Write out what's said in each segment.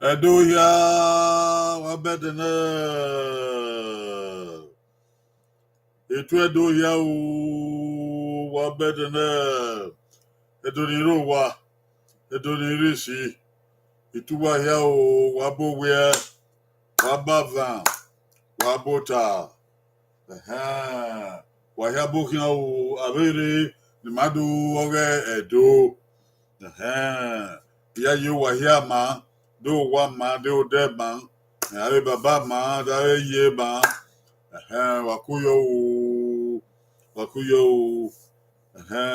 Edoya wabedene. Etu edoya wabedene. Edoniro wa. Edonirisi. Ituwa ya wabowe. Wabava. Wabota. Wayabokia abere. Nimadu Oghe edo. Ya yo wahia do one man, do dead man, I baba man, I ye man, Wakuyo,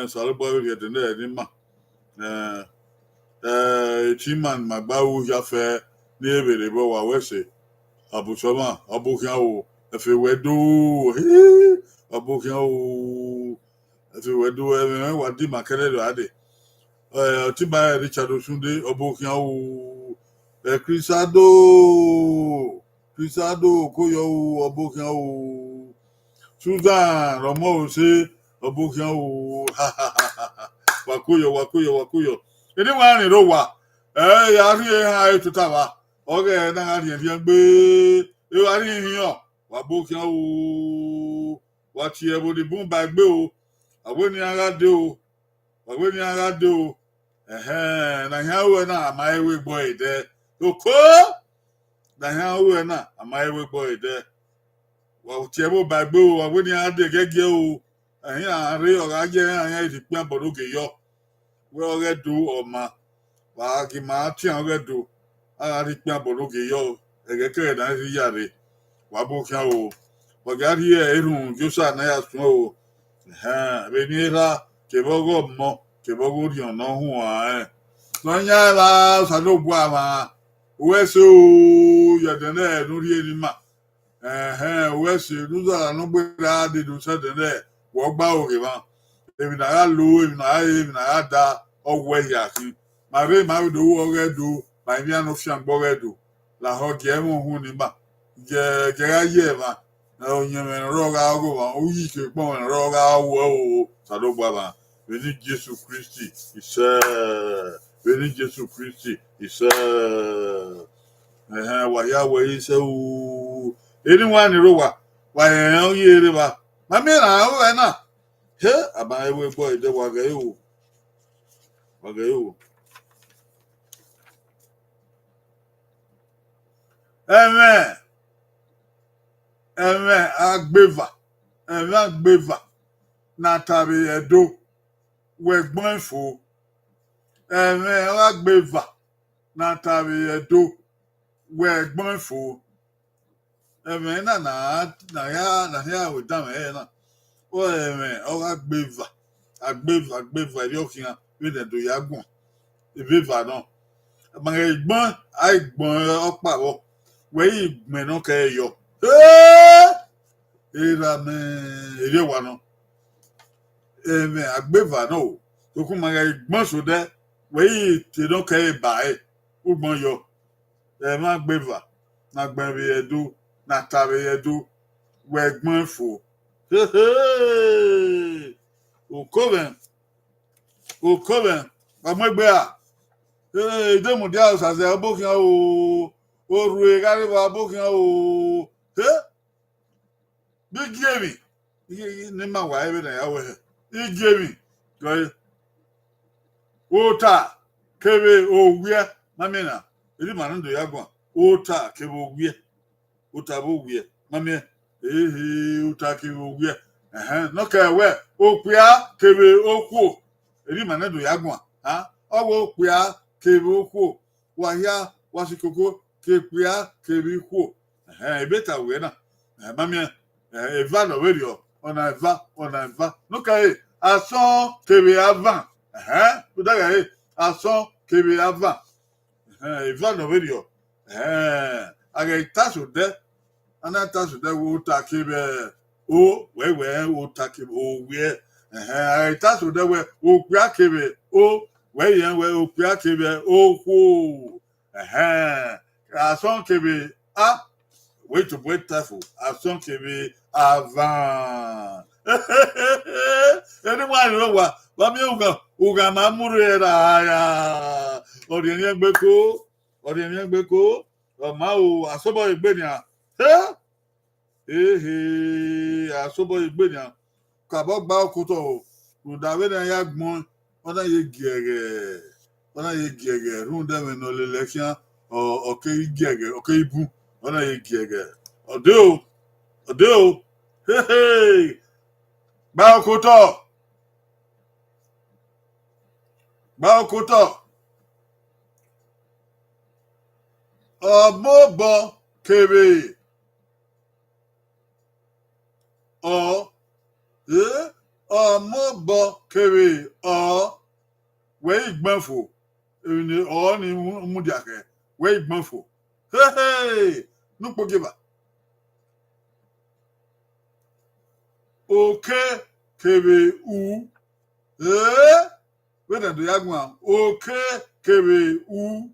Salabo get the name, Chiman, Magbawu, Jaffe, near the Boa Wesse, Abusama, Abukiao, if you were do, Abukiao, if you were do, what did my career at it? Tiba Richard Osunde, Obukiao, Crisado, Koyo, Obukiao, Susan, Romo, say, Obukiao, Wakuyo. Anyone in Rowa, Yari, to Tawa, Oghe, Nangadi, young bay, you are in here, Wabukiao, what you able to boom back bill, I wouldn't do. When you do, na how na my way boy there. Okay, na how na my way boy there. Well, Tiabo Babu, when you had the get you, and ya real again, I had to plan for okay, yo. Well, get do or ma, Waki ma, Tian get do. I had to plan for okay, yo. I get carried as a yard. Wabuka, Wagari here, you said, I snow. Venira, Kevogo mo. Kevogo no who Nonya la sano buama. Weso yadene no rienima. Wesi nuza no bra de do sadene. Wogba ogeba. Ebi na lu, ebi na da ogwe yaki. Mare ma do ogwe do, ma bia no fian bogwe do. La ho ge mo hu ni ba. Ge aye ba. Na onye me roga ogo ba. Oyi ke pon roga wo sano buama. Veni Jesu Christi, Veni Jesu Christi, Waya say, anyone in Rowa, why, ye river, my man, I know, here, about way boy, the Wagayu, Emwen, Agbeva, Natabi Edo, we're going for, Agbeva, Natabi Edo, we're going for. Emwen na ya we dam na. O emwen o Agbeva yokin we de do yagun. Ibeva no. Ma egbon opa wo. We igben no ke yo. Era me ere wa no. Emwen Agbeva no. To ku ma egbon so de we ti no ke ba e. Ugbon yo. Ma Agbeva na gben bi edu. Na tabe edu wegbon fo okoben amegbe a demu dia osaze abokin oru e gari ba abokin big game ni ma wa ebe na yawo big game go ota kebe owie mamina iri manu do yagun ota kebe owie Utabu we, mammy, Utaki Oghe. No care where. Okwia kebe okwo. Eri manedo yagwa. Okwia kebe okwo. Wahia wasikoko kepia kebe okwo. Ibeta we na. Mamia eva no radio. Ona eva. No care ason kebe avant. Udaga ason kebe avant. Eva no radio. Aga taso de. Anata should will take o where will take o where that's what they were o crackable o where you will crackable o who a song kebe wait to wait careful a song kebe avant anyone know what me uga mamurera ya odiyan gbeko o ma o asobo igbenia asobo igbenya kabo gba okuto o udawe na ya gbon ona ye giege run dem no lele kian o ke giege o ke ibu ona ye giege ode o gba okuto omobo kebe ọmọbọ kere wee igbanfo ni mudiake wee igbanfo nupo giba oke kere u weda do yagwa oke kere u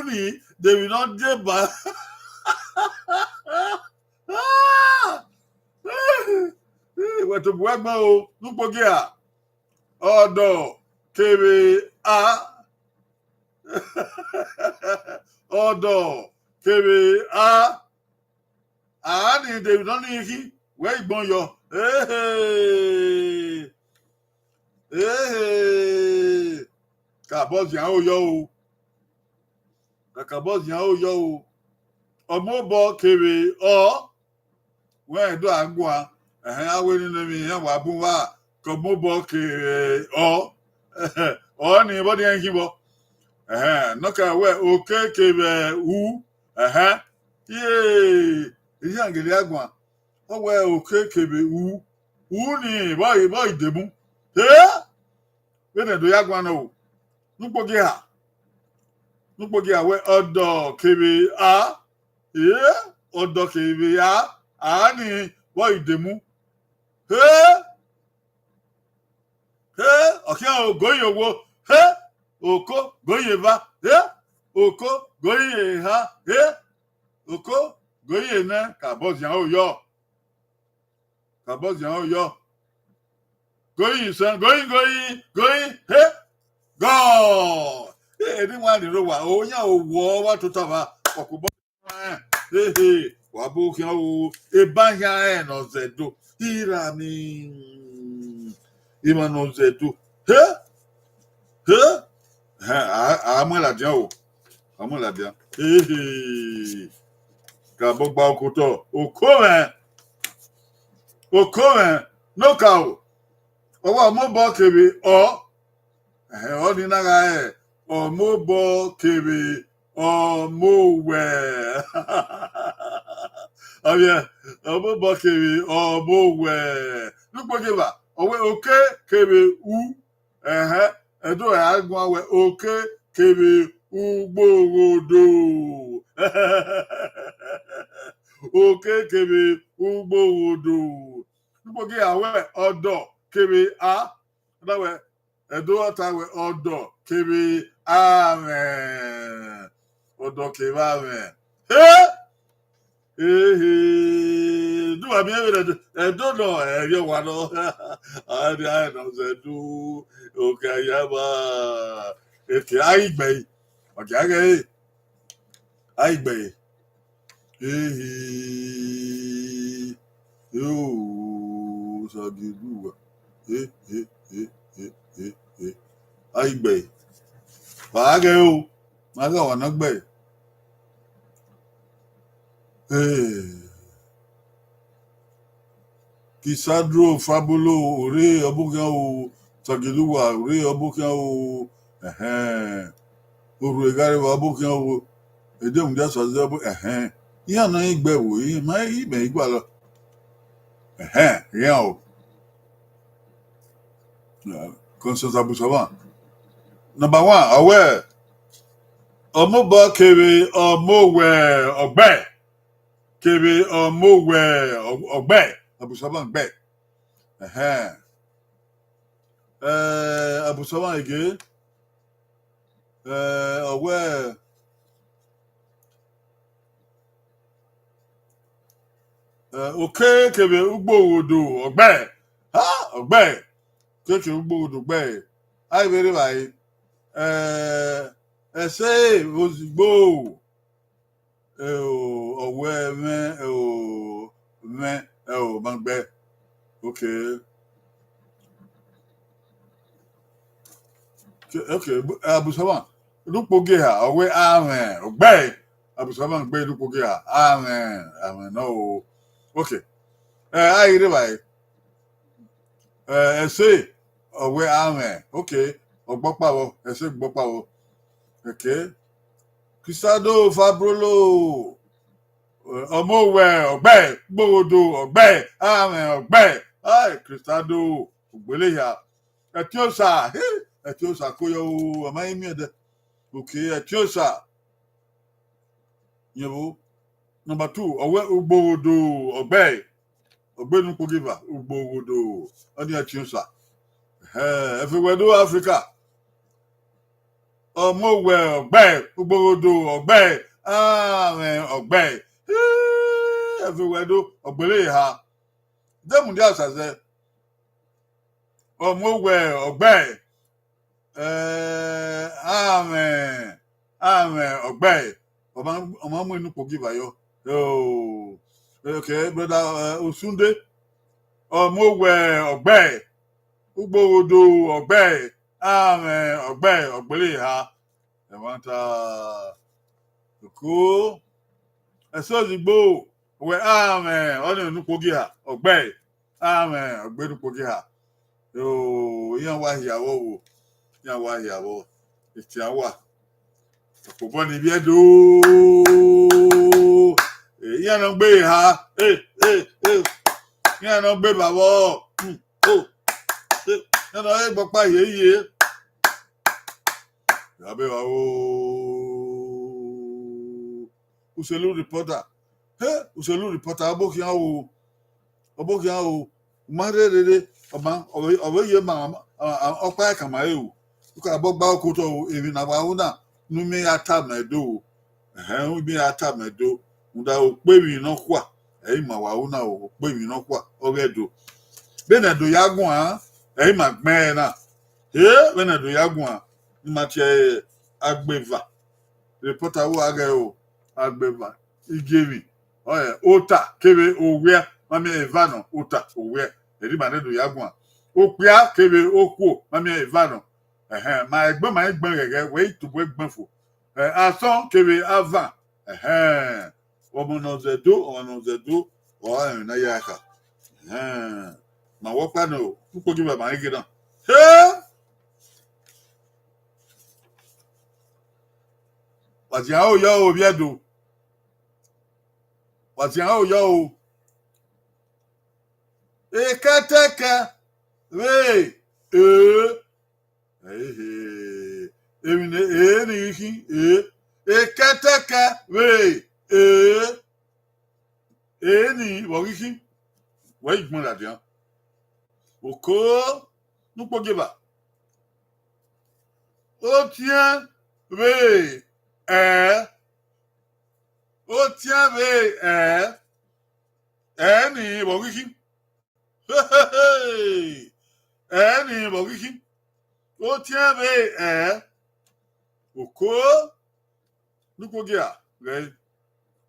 ni they will not deba wetu buagba o nupogi a odo kere a odo kere a ni de don ni we igbon yo kabozi an o yo o omobo kere o we do agwa awe ni mi yan wa bun wa ko mobo kere o ni body en kibo no ka we oke kere u ye iyan gele agwa o we oke kere u ni boy demu we na do yagwa no nupogi a we odo kere a odo kere a ni boy demu okay goyo wo oko goye va oko goye ha oko goye na kabozian o yo goyin san goyin god anyone ni ro wa o yan o wo wa to ta ba okubo wa bo kian o e ba yan no zedo ira mi ima no zedo amala dia o ka bo gba okuto okoren no ka o owo mo bo kere o ni naga o mo bo kere o mo we abia o mo bo kere o mo we lupo geba owe oke kere u edo agwa we oke kere ugborodo oke kere ugborodo lupo ge awe odo kere a dawe edo ata we odo kere amen odo kere amen do abi edo no yo wa no I no se do okay yaba eke aigbe okay aigbe yo so gidu aigbe baage o maga wa na gbe Kisadro Fabulo, Ore Obukan o, Tagiluwa, Ore Obukan o, Uruegari Obukan o, Edem Gas was able, yeah, no, Igbewo, my equal, yeah, Constance Abusawan. Number one, aware. Omobo kere omowe ogbe. Kere omowe ogbe. Abusawan gbe. Abusawan again. Aware. Okay, kere ugbowodo ogbe. Ha, ogbe. Kere ugbowodo ogbe. I very right. Say ozigbo. Ọwẹ́ mẹ́gbẹ́ okay Abusawan lukpoge ha ọwẹ́ amen ọgbẹ́ Abusawan gbé lukpoge ha amen no okay ayiri báyìí ẹsẹ̀ ọwẹ́ amen okay ọgbọ́pàwọ̀ ẹsẹ̀ gbọ́pàwọ̀ okay Crisado Fabrolo. Ọmọwẹ ọgbẹ gbòòdò ọgbẹ àmì ọgbẹ Cristado ògbéléyà ẹtíọsà kóyọ ọmọ yín mìíràn òkè ẹtíọsà yẹwò number 2 ọwẹ gbòòdò ọgbẹ ọgbẹnupọgìbà gbòòdò ọdí ẹtíọsà ẹfẹwẹdọ Áfíríkà ọmọwẹ ọgbẹ gbòòdò ọgbẹ àmì ọgbẹ. Everywhere do ọgbẹlẹ ha dẹmu di àṣàṣẹ ọmọwẹ ọgbẹ àmẹ ọgbẹ ọmọ mú inú pògì báyọ okay brother Osunde ọmọwẹ ọgbẹ ugbòwòdò ọgbẹ àmẹ ọgbẹ ọgbẹlẹ ha ẹwọn ta kó. Ẹsẹ̀ òyìnbó wẹ̀ amen ọ̀nà ìnúpọ̀gì hà ọ̀gbẹ́ amen ọ̀gbẹ́ ìnúpọ̀gì hà yíyan wá ìyàwó wò yíyan wá ìyàwó ètí àwà ọ̀pọ̀ níbi ẹ̀dọ́ yíyan náà gbé ìhà yíyan náà gbé bàbọ̀ yíyan náà gbọ́ pa yéyé yàbẹ̀ wà wò. Òṣèlú reporter abókíá o márèrèrè ọbẹ yẹ mà ọpá ẹkàmá yẹ o kókò abọgbà ọkọtọ o èmi nàbà àwọn náà númi àtàmẹdọ o númi àtàmẹdọ ǹda o pé mi iná kwà ẹyìn mà wà àwọn náà o pé mi iná kwà ọrẹ ẹdọ bẹ́ẹ̀ nà ẹdọ yàgùn à ẹyìn mà gbẹ ẹ náà bẹ́ẹ̀ nà ẹdọ yàgùn à ní mà tiẹ Agbeva reporter wo agẹ o. Agbeva igemi ota kebe owia mami evano ota owia eri manedo yagwa opia kebe okuo mami evano ma egbe gege we to bo egbenfo ason kebe ava omonozedo o na yaka ma wopa no pupo giba ma igida Wàtíyàn ó yọ òbí ẹ̀dùn. Wàtíyàn ó yọ o. Ekẹ́tẹ́kẹ́ rèé èmi ni ní kí ekẹ́tẹ́kẹ́ rèé ní wọ̀rí kí wọ́n ìgbọ́n làdìyàn. Òkó núpọ̀gìbà. Ó tiẹ́ rèé. Ó tiẹ́ bẹ́ẹ̀ ní ìbọ̀ríkí ní ìbọ̀ríkí ó tiẹ́ bẹ́ẹ̀ òkó lúkọ́gíà rẹ̀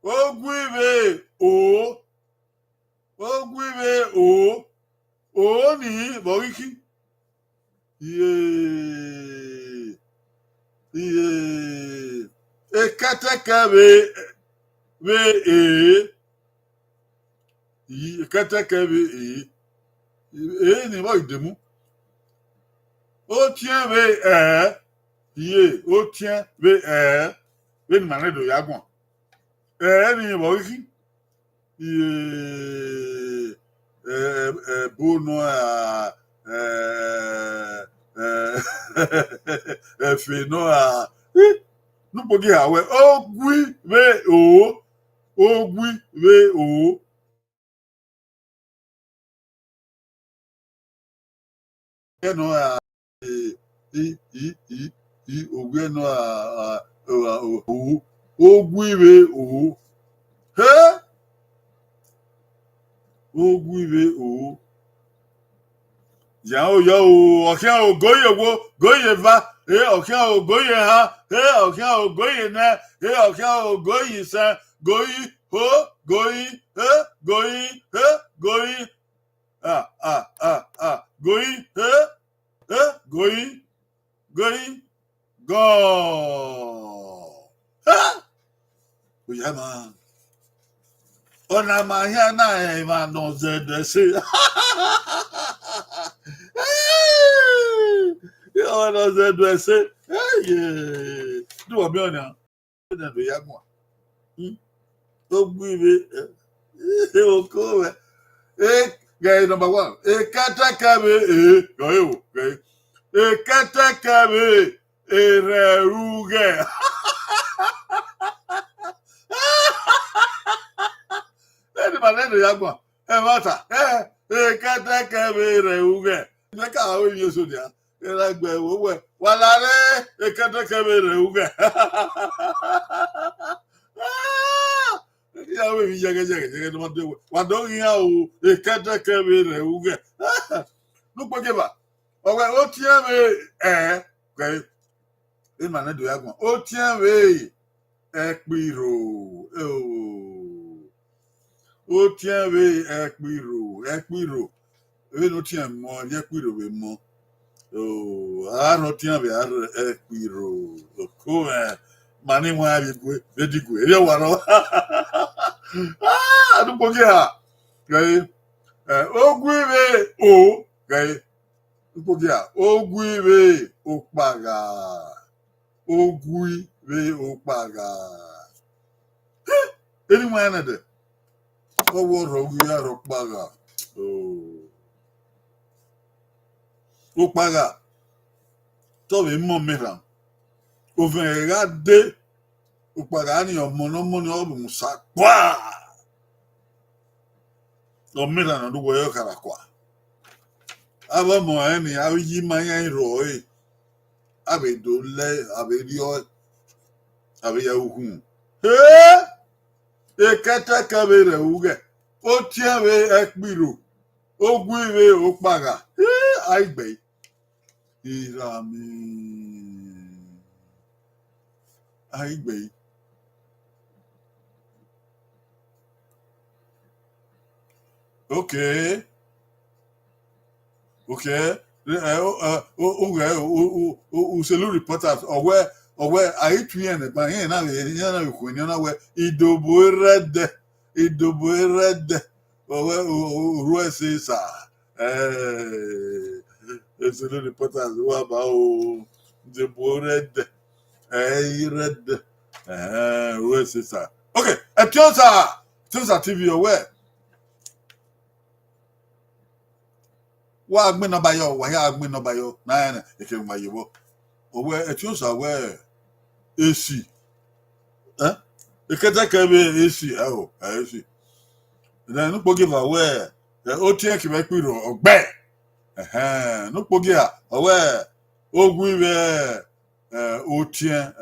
ó gbígbé ó ní ìbọ̀ríkí ekẹ́tẹ́kẹ́ ekẹ́tẹ́kẹ́ ni boy demu. O tien ve ye, o tien ve ni mane do yagon. Ni boy ki. Bono a feno a no pogi awe ogwi ve o no a ogwi no a ogwi ve o he ogwi ve o ya o okia o goye va okia o goye ha okia o goye na okia o goye sa goyi ho goyi goyi goyi goyi goyi go oya man ona mahia na ma no zedese yo no zedese do obi ona na do yagun o gbibe o ko guy number 1 katakabe guy katakabe ereruge eni malendo yagun mata katakabe ereruge nka o yin so dia eragbe wo walare katakabe ereruge ya we jege no do wa do yin o katakabe ereruge no pogeba owe o tie me guy eni malendo yagun o tie me ekpiro o tien we ekpiro we no tien mo ye ekpiro we mo no tien we ekpiro ko mani wa bi gwe edigu ere wa no adu pogi ha gai ogwiwe o gai pogi ha ogwiwe okpaga ogwiwe okpaga anyone na de owo ogwiwe okpaga okpaga to be mo mira over ga de okpaga ni omo no mo ni obu musa kwa o mira na do yo kara kwa aba mo eni ayi manya iro abe do le abe rio abe ya uhun katakabe ereruge o tie we ekpiro ogwiwe okpaga aigbe irami aigbe okay uselu reporters owe aituen ba yin na kwenya na we idobo red owe ruese sa uselu reporters wa ba o idobo red ruese sa okay Tiosa TV owe wa agbe no bayo wa ya agbe no bayo na eke nwa yiwo owe Tiosa we AC ekatakabe AC AC then no give away o tie ki be piro ogbe no pogi a owe ogwiwe o tie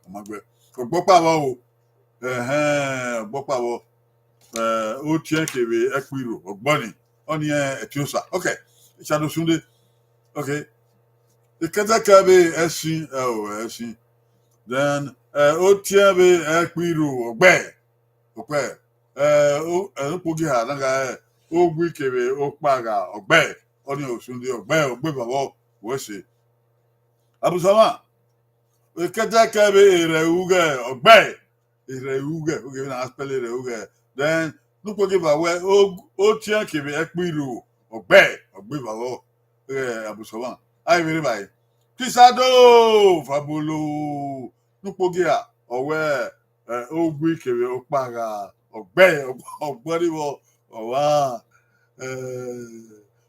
magbe ogbopa wo ogbopa wo o tie ki be ekpiro ogboni oni Tiosa okay shadow sunday okay ekatakabe AC AC then o tie be ekpiro ogbe pogi ha na ga ogwi kebe okpaga ogbe oni osunde ogbe babo we se abusama ekatakabe ereuge ogbe oge na spell ereuge then no pogi ba we o tie kebe ekpiro Agbeva lo abusoban. Ai very by. Kisado fabulu nupogia owe ogwi kere okpaga ogboriwo owa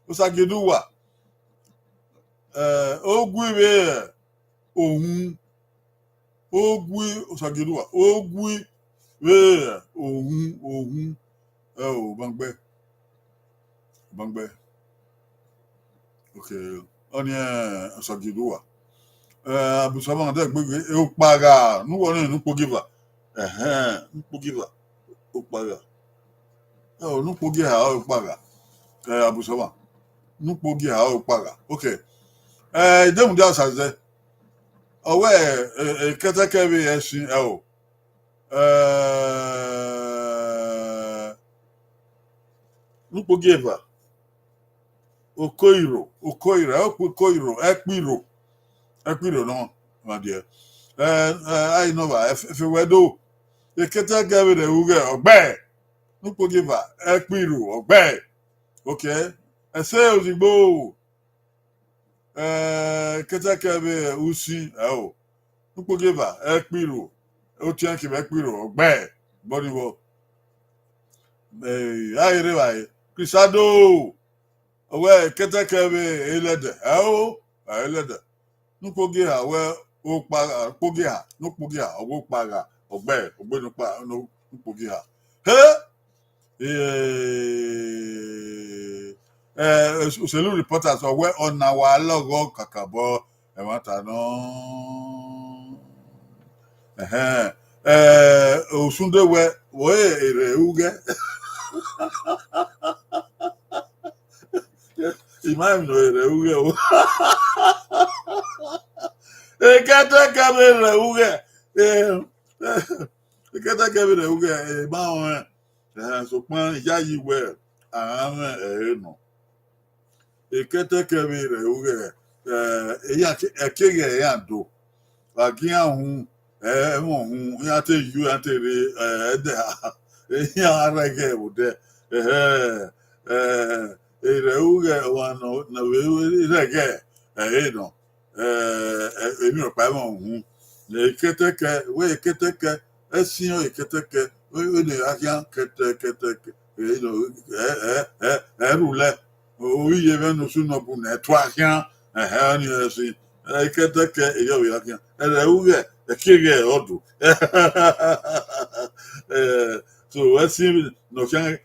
osageduwa ogwi be ohun ogwi osageduwa ogwi be ohun bangbe okay oni osageduwa abusoban de gbegbe okpaga nuwo ni nupogiva nupogiva okpaga nupogia okpaga abusoban nupogia okpaga okay dem dia saze owe ketekebe yesin nupogiva okoiro ekpiro no my dear I know if we wedo ketekebe de uge ogbe nupogiva ekpiro ogbe okay ese ozigbo ketekebe usi nupogiva ekpiro otianki ekpiro ogbe bodiwo ayire bai Crisado owe ketekebe elede elede nupogiha we okpaga pogiha nupogiha ogpaga ogbe nupogiha òṣèlú reporters ọwẹ ọ̀nà wa lọ́gọ́ kàkàbọ̀ ẹ̀wọ̀n tàná òṣùndéwẹ wọ́n èrè ewúgẹ́ ìmáìmù èrè ewúgẹ́ o kẹ́tẹ́kẹ́bẹ̀ èrè ewúgẹ́ kẹ́tẹ́kẹ́bẹ̀ èrè ewúgẹ́ ìmáwọn sọpọ́n ìyá yìí wẹ̀ àárín ẹ̀ẹ́nù ketekebe re uge eya ekege ya do agia hu mo hu ya te yu ya te re de ya arege ode re uge wa no na we rege no emi o pa mo hu keteke esin o keteke we ne agia keteke no erule oyiye benu suno bu na eto ahia ni esi keteke eyo ya ahia ere uge ekege odu so esi no kan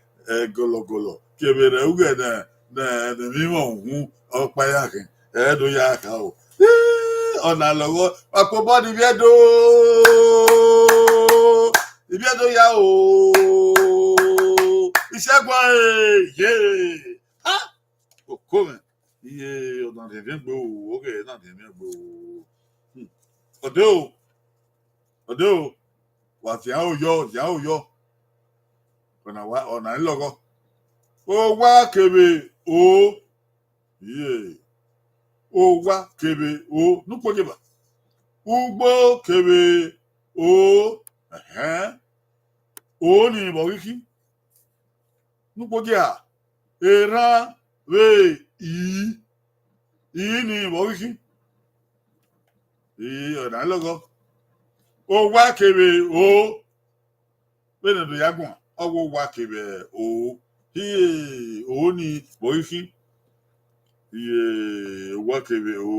gologolo kebere uge na mimo hu opa ya kan edo ya ka o ona lowo apobo ni biedo ya o isegwa Come iye ọ̀nà tẹ̀fẹ́ gbé o ókè náà tẹ̀fẹ́ gbé o ọ̀dẹ́ o wà tí a ó yọ ọ̀nà ńlọ́gọ́ ó wá kébé o iye ó wá kébé o núpọ̀jẹ̀bà ugbó kébé o o ní ìbọ̀ wíkí núpọ̀jẹ̀ à ìran we ni wọ́wíkí ọ̀nà lọ́gọ́ ó wá kébé o bẹ́ẹ̀ ni yàgùn ọwọ́ wá kébé o ni wọ́wíkí wá kébé o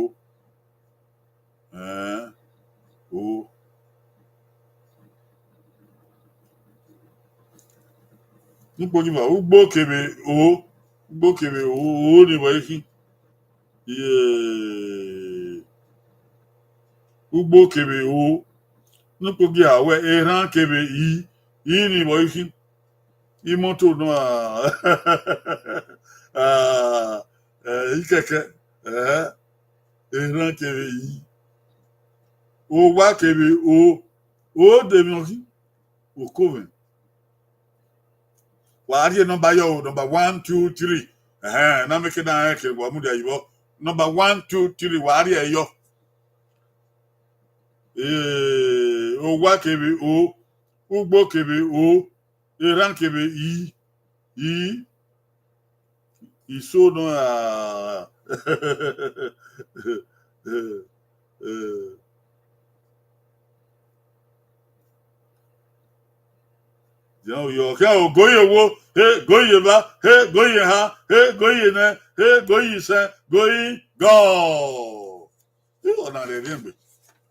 nípòjúmọ̀ ó gbó kébé o gbókèrè owó ní wáyé ugbókèrè owó nípògí àwẹ ẹran kèrè yìí ní wáyé ìmọ́tò náà ìkẹ̀kẹ́ ẹran kèrè yìí ó wá kèrè ó dèmí ọkí òkòvìn wàá number 1 2 3 na meke na ke wa mu da yibo number 1 2 3 wàá rí ẹyọ o wá kebe o ugbó kebe o ìran kebe Iso no yo ka goye wo he goye ba he goye ha he goye ne he goye se goye go. On a les bien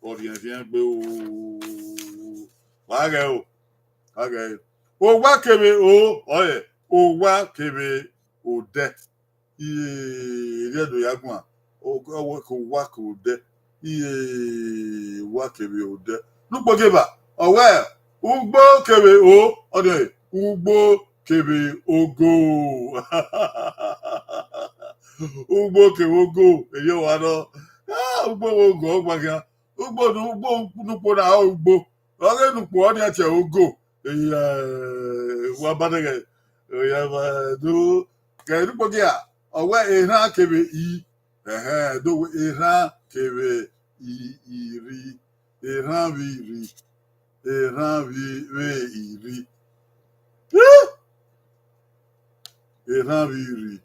on vient o wa o o wa kebe o oye o wa kebe o de iye do yagun o ko wa ko de iye wa kebe o de nupo geba owe ugbo kebe o ode ugbo kebe ogo ugbo kebe ogo eyo wa no ugbo ogo ogbaga ugbo nupo na ugbo oge nupo oni ache ogo wa badege ya ba do ke nupo ge a owe era kebe I do era kebe I iri era vi iri era vi iri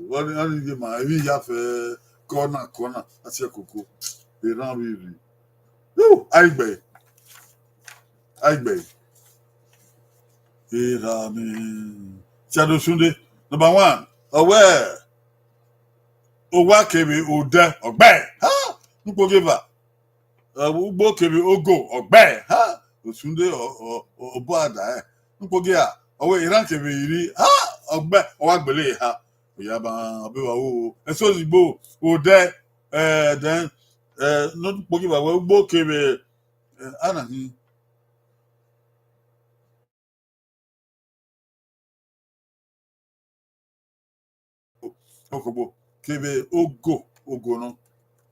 wani ge ma evi ya fe kona ati akoko era vi iri aigbe era mi shadow sunday number 1 aware owa kebe ode ogbe ha nupo geva ugbo kebe ogo ogbe ha osunde obo ada nupo ge a owe iran kebe iri ha ogbe owa gbele ha oyaba abewa o eso zigbo ode then nupo geva ugbo kebe anahi okobo kebe ogo no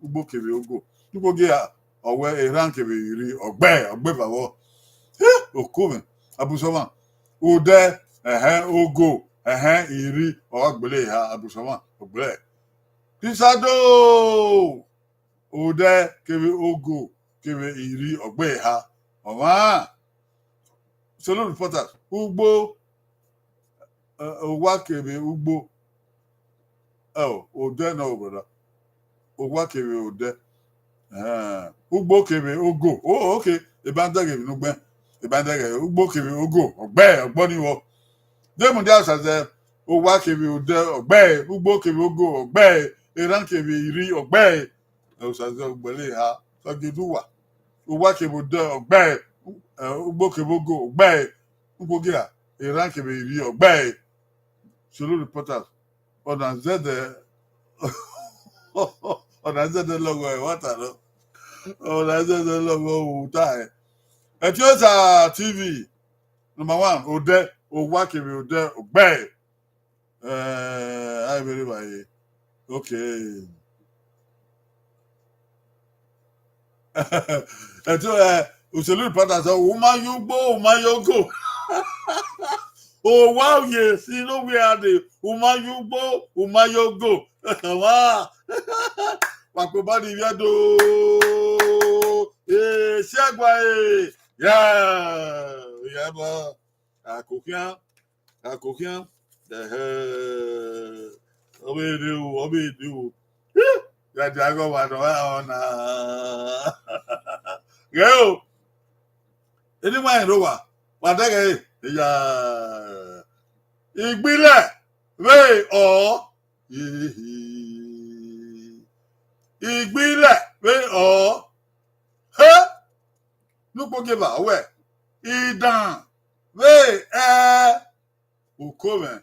ugbo kebe ogo nupo ge a owe iran kebe iri ogbe bawo okome abusoma ode ogo iri ogbele ha abusoma ogbe pisado ode kebe ogo kebe iri ogbe ha owa solo reporters ugbo owa kebe ugbo ode no brother owa kebe ode ugbo kebe ogo okay ibandage nugbe ibandage ugbo kebe ogo ogbe ogboniwo demu dia saze owa kebe ode ogbe ugbo kebe ogo ogbe iran kebe iri ogbe saze ogbele ha sageduwa owa kebe ode ogbe ugbo kebe ogo ogbe ugbo gira iran kebe iri ogbe solo reporters on zede logo wataro on zede logo utai Etiosa TV number 1 ode owa kebe ode ogbe I believe I okay Etio òṣèlú reporter sọ umayugbo o wow ye see no we are the umayugbo umayogo wa papo body viado siagwa ya ba akokian obedu ya jago wa no ona yo anyway ro wa dege ya ìgbílẹ̀ wey or ìgbílẹ̀ wey or nupo geba we idan wey ukome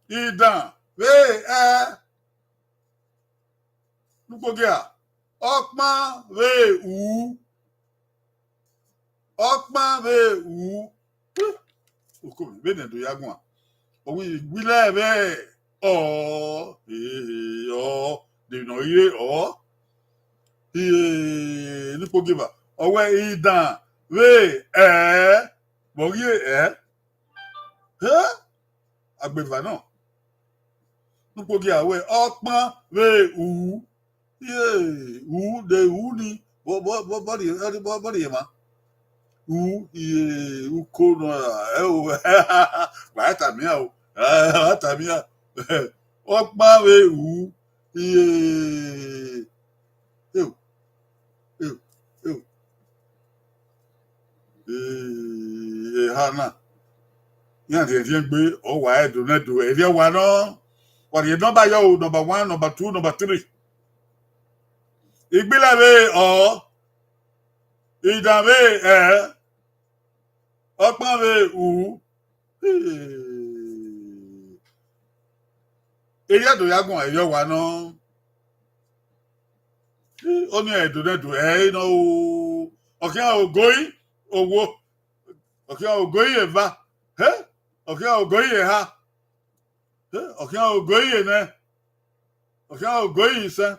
idan wey nupo gea ọpọ́n wey ọpọ́n wey ukome bene do yagun a owi ìgbílẹ̀ wey or dènà iye or nupo geba ọwẹ idan wey bọ̀rí Agbeva náà nupo gea àwẹ ọpọ́n wey de ni bọ́dì yẹn ma uko náà wàá tàmí à o atamia okpawe u iye eu eu eu hana yan de gbe o wa edo na do e wa no what the number yo number 1 number 2 number 3 igbilawe o idawe okpawe u eri do yagun e wa no oni edo na do no okay ogoi owo okay ogoi eva okay ogoi ha okay ogoi ne okay ogoi sa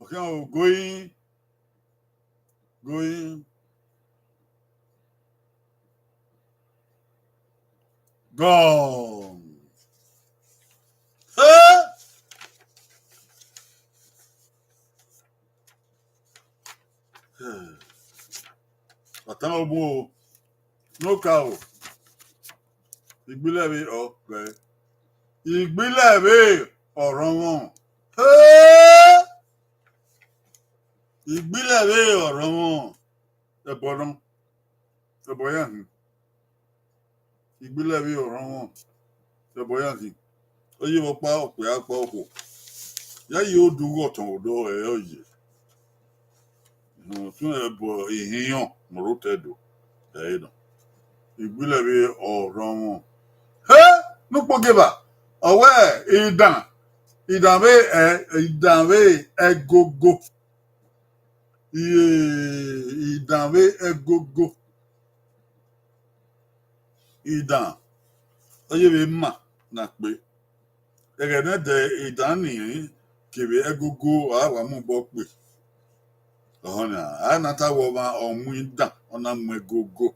okay ogoi gone Atan obo no cow. Ìgbìlẹ̀wé ọ̀pẹ. Ìgbìlẹ̀wé ọ̀rọ̀ wọn. Ìgbìlẹ̀wé ọ̀rọ̀ wọn. Ẹ̀bọ̀dán. Ẹ̀bọ̀yàhì. Ìgbìlẹ̀wé ọ̀rọ̀ wọn. Ẹ̀bọ̀yàhì. Ó yí wọ́n pa ọ̀pẹ apá ọkọ̀. Yáyí ó dúró ọ̀tàn ọ̀dọ́ ẹ̀ ọ̀yẹ̀. Tún ẹ̀bọ̀ ìhìyàn mọ̀rọ̀tẹ̀dọ̀ ẹ̀yìn náà. Ìgbìlẹ̀wé ọ̀rọ̀ wọn. Nukpogeba ọwẹ ìdànwé ẹgogo ìdànwé ẹgogo ìdàn ọyẹwé mà nà pé ẹgẹdẹdẹ ìdàn nìyí kèrè ẹgogo àwàmúbọ pé ọhọnà ànátàwọ ma ọmú ìdàn ọ̀nà mú ẹgogo.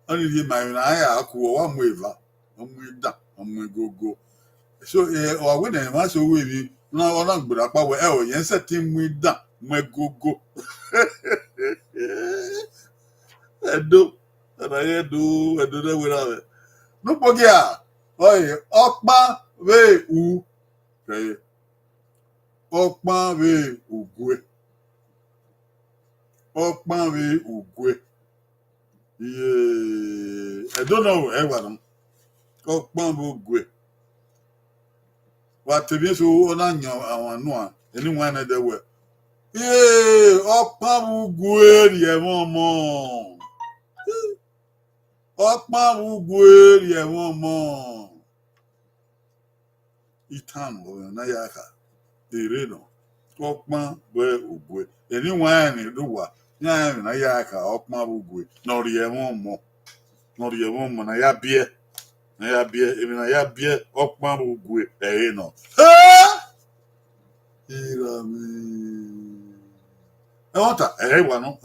Only the man I have one waiver, go. So, or when I was with you, no, but I power, yes, a team with that, go. I do, and I do that without it. No, Bogia, Okma, way, oo, Okma, way, Oghe. Okma, way, Oghe. I don't know everyone. Okpan Oghe. What to be so on our no anyone at the way. Okpan Oghe, ye momo. Okpan Oghe, ye momo. Itan or Nayaka. The Reno. Okpan Oghe. Anyone in the world. Na yaka okma bugwe no ye mo na ya bie emi na ya bie okma bugwe no irami wanta wa no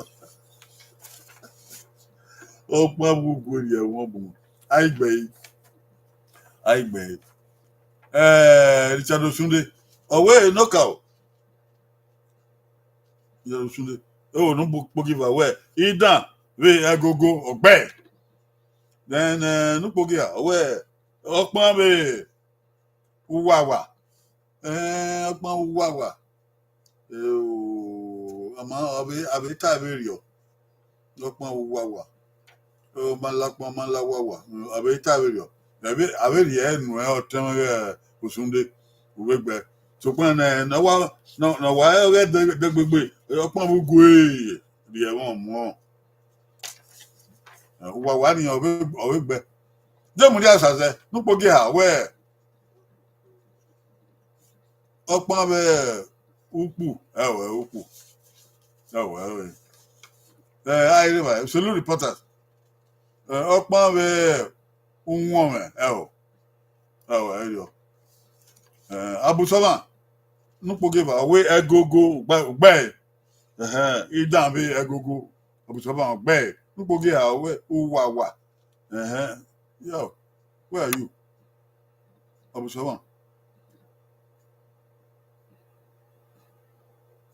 okma bugwe ye mo bu aigbe Richard Osunde owe knockout Richard Osunde oh no book give away idan we agogo ogbe then no pogi away okpan we uwawa okpan uwawa ama abi taberio okpan uwawa malawawa abi taberio abi enu otan Osunde Ogbe so pan na wa de gbegbe okpan bugwe di e won mo wa ni Ogbe je mu di asase nupogi we okpan be ukpu ukpu I river salute reporters okpan be unwon yo Abusoma nupogi we egogo gbe idan be egogo Abusoma gbe nupogi we uwawa yo where are you Abusoma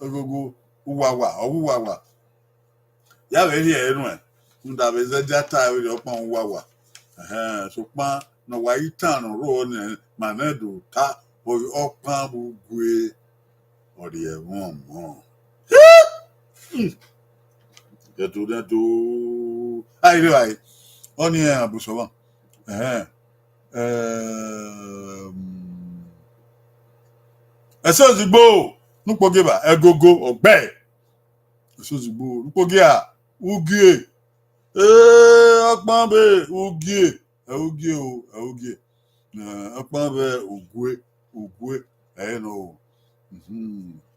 egogo uwawa ya we ri enu Unda beze jata we opan wawa. So pan no wa itan ro ne manedo ta o opan bugwe or the Emwen mo. Detu. Ai oni e abuso ba. Esozigbo nukpogeba egogo ogbe. Esozigbo nukpogia ugie. Akpambe ugie. Ugie o, ugie. Akpambe ugwe. No.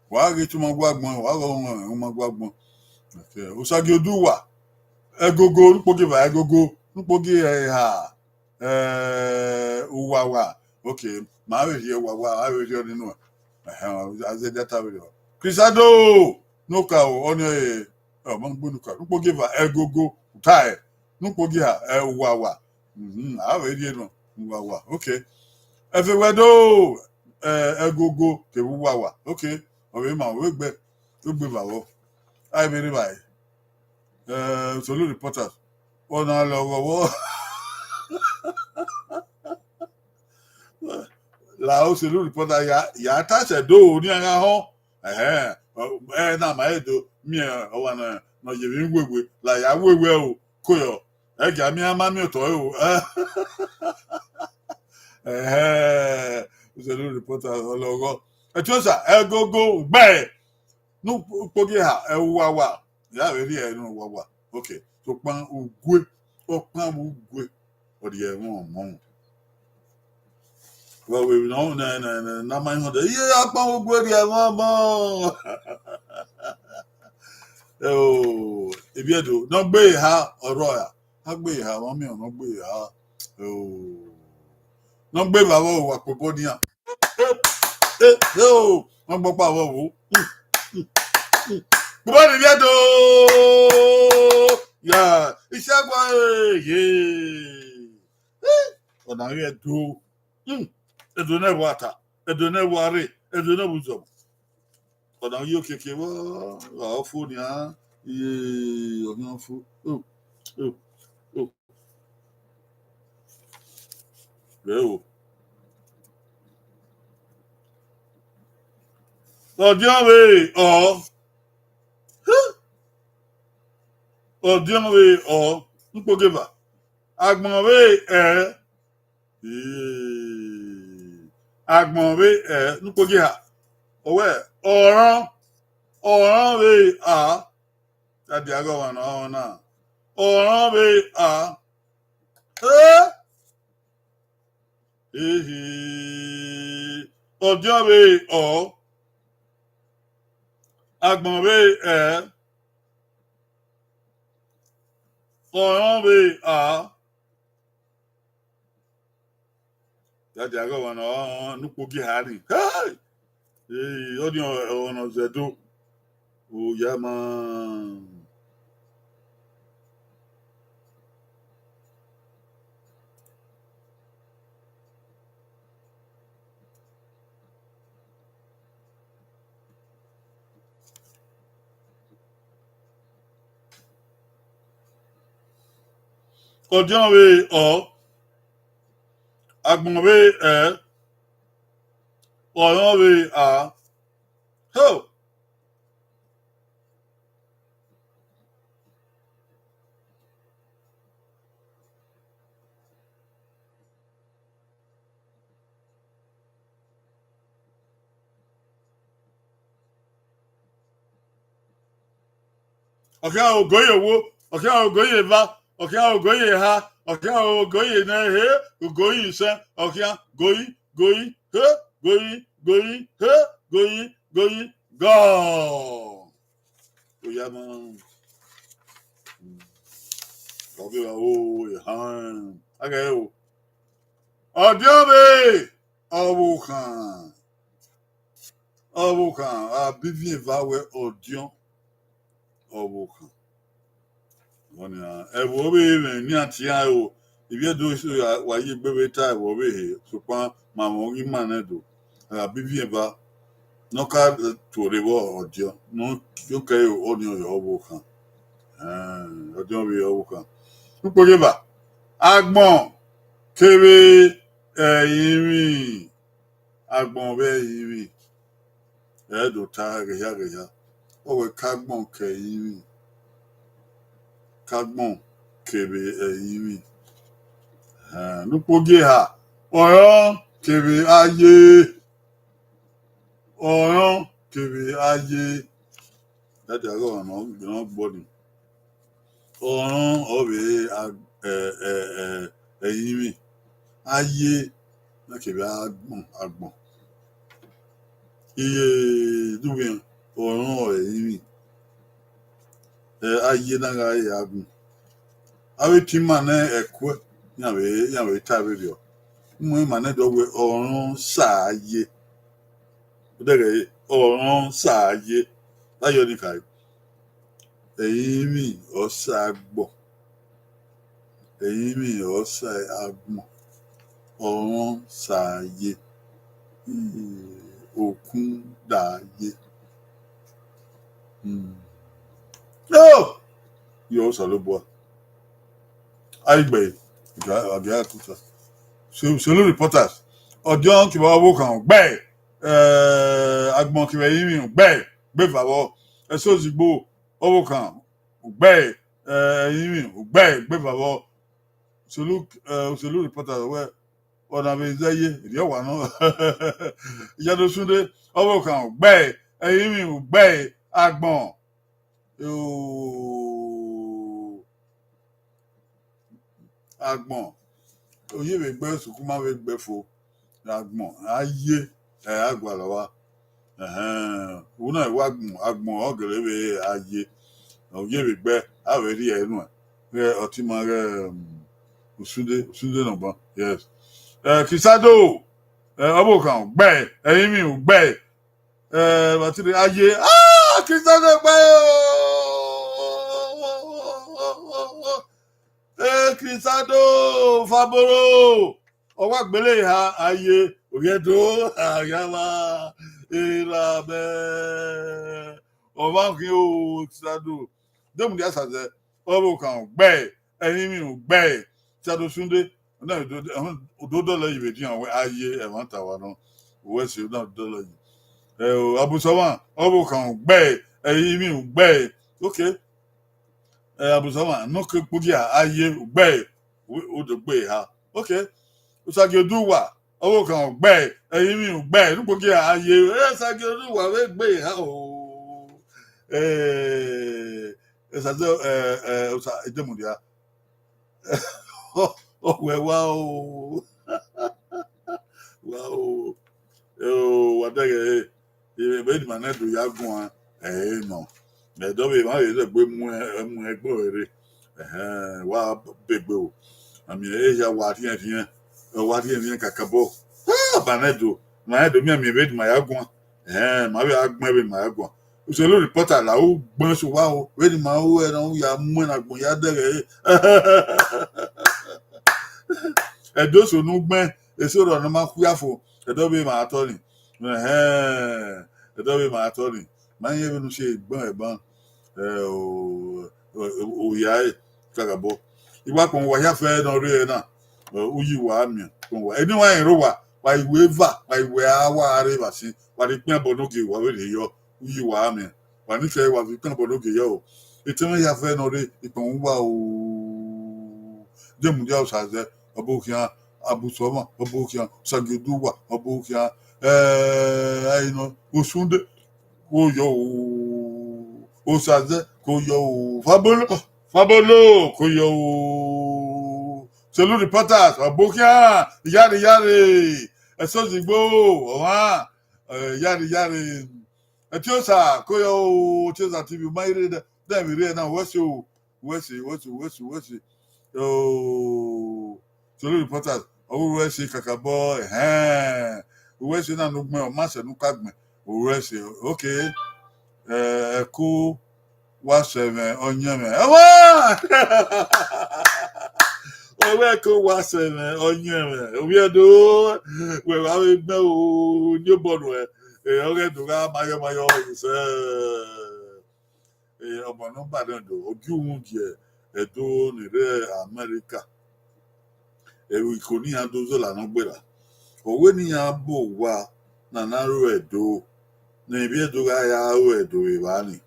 Wa ge tuma gwagbon, wa go ma gwagbon. Usagi oduwa. Egogo nukpogeba egogo. Nukpogi ha. Uwawa. Okay. Ma we here wawa, I will hear no. As a data video. Crisado no ka onye mangbunuka. Nupo give her egogo tie. Nupo give her wawa. I will hear no. Wawa. Okay. Everywhere do egogo ke wawa. Okay. Owe ma we gbe bawo. I very by. Solu reporters. Ona lo la òṣèlú reporter ya tàṣẹ do ní ara hàn na ma edo mi ọwa na yemi ngwegwe la ya wewe o koyo ga mi ama mi to o òṣèlú reporter ologo etiosa egogo gbe nu pogi ha wawa ya we ri no wawa okay so pan ugwe o pan ugwe o di Emwen mo. Well, we know na my hunter. Yeah, I found good mama. Oh, if you do not be ha or roya. I be ha, mommy, or not be ha. Oh, not be babo wa poponia. No, not papa wo. Come on, you do. Yeah, it's a boy. Yeah. Oh, now you do. Edone water, edone ware, edone buzo. Ọ̀nà yóò kéke wọ́ fún ni iye ọ̀nà fún. Bẹ́ẹ̀ o. Ọ̀díọ̀wé nkpogeba. Agbọ̀nwé agbọ̀nwé nkpogi ha. Owe ọ̀ràn wé Tàbí agọ́wà náà. Ọ̀ràn wé Ọ̀díọ̀wé agbọ̀nwé ọ̀ràn wé Tàbí agọ́wà náà nkpogi ha ni. Ọ dị ọ̀nà zedo oyama ọdịọwe agbọnwe ọyọwe ho ọkẹ ogoye wo ọkẹ ogoye va ọkẹ ogoye ha ọkẹ ogoye na he ogoye ise ọkẹ goyi he goyi he goyi go oyama ọbẹ wa han aga o ọdịọbe ọwụkan abivie vawe ọdịọ ọwụkan ẹwọ obe eme ní àti ayò ibi ẹdọ wáyé gbẹbẹ tá ẹwọ obe he ṣùgbọ́n màmá orí mà náà dò abivie va nọka tòrè wọ ọdịọ nọkẹ ọdị ọyọ ọwụkan ọjọ́ bí ọwọ́ kan púpọ̀ yẹba agbọ̀n kéré ẹ̀yìn rìn agbọ̀n bẹ́ẹ̀ rìn ẹ̀ẹ́dùn ta rẹ̀yà ọwọ́ kágbọ̀n kẹ̀yìn rìn kágbọ̀n kéré ẹ̀yìn rìn púpọ̀ gé ha ọ̀rọ̀ kéré ayé ọ̀rọ̀ kéré ayé láti àárọ̀ ọ̀nà ìgbìmọ̀ gbọ́dọ̀ ọ̀ràn ọ̀rẹ́ ẹ̀yìn mi ayé lákèrè àgbọ̀n iye dúbìyàn ọ̀ràn ẹ̀yìn mi ayé náà ayé àgbọ̀n àwọn tí mà ní ẹ̀kọ́ yàrá tábìlì rẹ̀ mú mà ní dọ̀wẹ́ ọ̀ràn sàáyé ọ̀ràn sàáyé láyọ̀ ní kàrí. Ẹ̀yìn mi ọ̀sà àgbọ̀n ẹ̀yìn mi ọ̀sà àgbọ̀n ọ̀ràn sàáyé òkun dàáyé yóò sọ ló bọ́ àìgbẹ̀ àgbẹ̀ àtúntà solo reporters ọjọ́ kìbọ̀ owó kan gbẹ́ àgbọ̀n kìbẹ̀ ẹ̀yìn mi gbẹ́ fàwọ́ ẹ̀sọ́ òsìgbò owó kan gbẹ́ ẹ̀yìn mi gbẹ́ fàwọ́ solo reporters wẹ́ ọ̀nà àbẹ̀ ìzẹ́yẹ ìdí ọ̀wà náà ìyàdó súndé owó kan gbẹ́ ẹ̀yìn mi gbẹ́ àgbọ̀n àgbọ̀n oyè bẹ gbẹ sùkú má bẹ gbẹ fo àgbọ̀n ayé àgbà lọ́wọ́ òun náà wá àgbọ̀n ọ̀gẹ̀rẹ̀ bẹ ayé oyè bẹ gbẹ àwẹ̀ rí ẹnu ẹ̀ ọtí máa rẹ òsúndé nàbọ̀n yes kìsádò ọbọ̀ kan gbẹ ẹ̀yìn mi ò gbẹ bàtìrì ayé kìsádò gbẹ kìsádò fàbọrọ ọwọ́ àgbélé ha ayé òyẹdò àyàwá ìlàbẹ ọba kí o kìsádò dẹ́mùdí àṣàjẹ ọbọ̀ kan gbẹ ẹ̀yìn mi ò gbẹ kìsádò súndé náà òdòdó lọ ìwé dín àwọn ayé ẹ̀wọ̀n tàwa náà òwe ṣe náà òdòdó lọ yìí àbùsọ̀wọ̀n ọbọ̀ kan gbẹ ẹ̀yìn mi ò gbẹ ókè àbùsọ̀wọ̀n nùkè kpókì ayé gbẹ òdògbé ha ókè òsàgédùwà ọbọ̀ kan gbẹ ẹ̀yìn mi ò gbẹ nùkpókì ayé òsàgédùwà wẹ́ gbé ha ẹ̀sàdé ọ̀sà ìdẹ́mùdíà ọ̀wẹ̀ wá wàdẹ́gẹ̀ ìbẹ́ ìdìmọ̀ náà tó yá gùn án nọ ẹ̀dọ́bẹ̀ máa yẹ gbé mú ẹgbẹ́ rẹ̀ wá bẹ̀gbẹ̀ o àmì ẹ̀yà wà tíyẹn kàkà bọ̀ bànẹ́dò mi àmì ìbẹ́ ìdìmọ̀ yá gùn án máa bẹ̀ agbọ́n ẹ̀bẹ̀ ìdìmọ̀ yá gùn án òṣèlú rìpọ́tà làwọn gbọ́n sọ wá o wẹ́n ìdìmọ̀ ó ẹ̀rọ yà mú ẹ̀nàgbọ̀n yá dẹ́rẹ̀ ẹdọ sonu gbẹ èso rọ ní ma kú yàfọ ẹdọ bí màá tọ ni ẹdọ bí màá tọ ni máa ń yẹ bí nu ṣe gbọn ẹ̀gbọ́n òyà kàkàbọ ìwà kan wà yàfẹ náà rí ẹ náà òyì wà á mìíràn kan wà ẹni wà ìró wà ìwé và ìwé àwà rẹ bà sí wà ní pín àbọ lóge wà wẹlẹ yọ òyì wà á mìíràn wà nífẹ̀ẹ́ wà fi pín àbọ lóge yọ o ètò wọn yàfẹ náà rí ìpàn wà o jẹmúdíà ọsàzẹ ọbọkìá abùsọmọ ọbọkìá sàgẹdùwà ọbọkìá ẹyìnà òsúndé kò yọ o òsàzẹ kò yọ o fábọlọ kò yọ o sẹlú reporters ọbọkìá yáre ẹsọ ìgbó ọhán yáre ẹtí ó sà kò yọ o tí ó sà tv máyéré dẹ́mi rí ẹ náà wọ́sẹ̀ solo reporters owó ẹsẹ kàkà bọ owó ẹsẹ náà ló gbọn ọmọ àṣẹ nùkà gbọn owó ẹsẹ ok ẹkú wá sẹmẹ ọnyẹmẹ ẹwọ owó ẹkú wá sẹmẹ ọnyẹmẹ òbí ẹdọ wẹwà àwọn ẹgbẹ o ní bọọlù ẹ ọrẹ dùgbà mayọmayọ ìṣe Obono Badando, Ogiungie, Edo, Nire, America, Ewikoni Adozola Nobela. Oweni ya bụ ụwa na narụ edo na ebi edo ga ya arụ edo ibani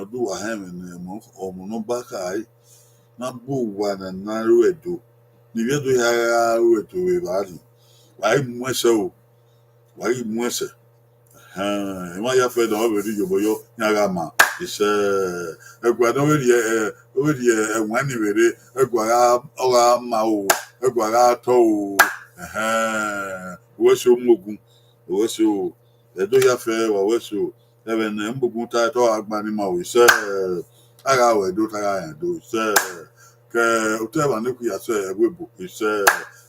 ọdụ wa ha mere ọmụnụba ka anyị na bụ ụwa na narụ edo na ebi edo ya arụ edo ibani wai mwese ma ya fe da obere yobo yo nyaga ma ise egwa no weri enwa ni were egwa ga oga ma o egwa ga to o weso mogun weso edo ya fe wa weso ebe na mbugun ta to agba ni ma o ise aga we do ta ya do ise ke o te ba ne ku ya se egwebo ise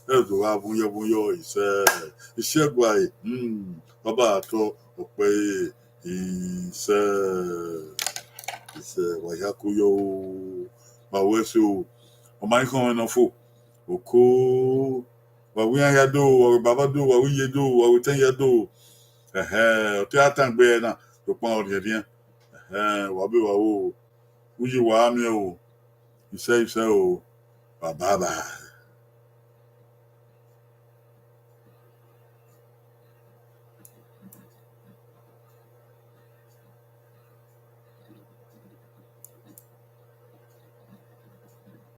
edo ga bunyo ise gwa baba to ọpẹ iṣẹ wàyákóyọ wàwẹsẹ o ọmọ ayé kan ẹnà fò òkó wàwí ayádó wàwí bàbá dó wàwí yédó wàwí tẹyẹdó ọtí àtàǹgbẹ ẹ náà tó pọn ọdẹ díẹ wàbí wàwó wúyí wàá mi o iṣẹ o bàbá.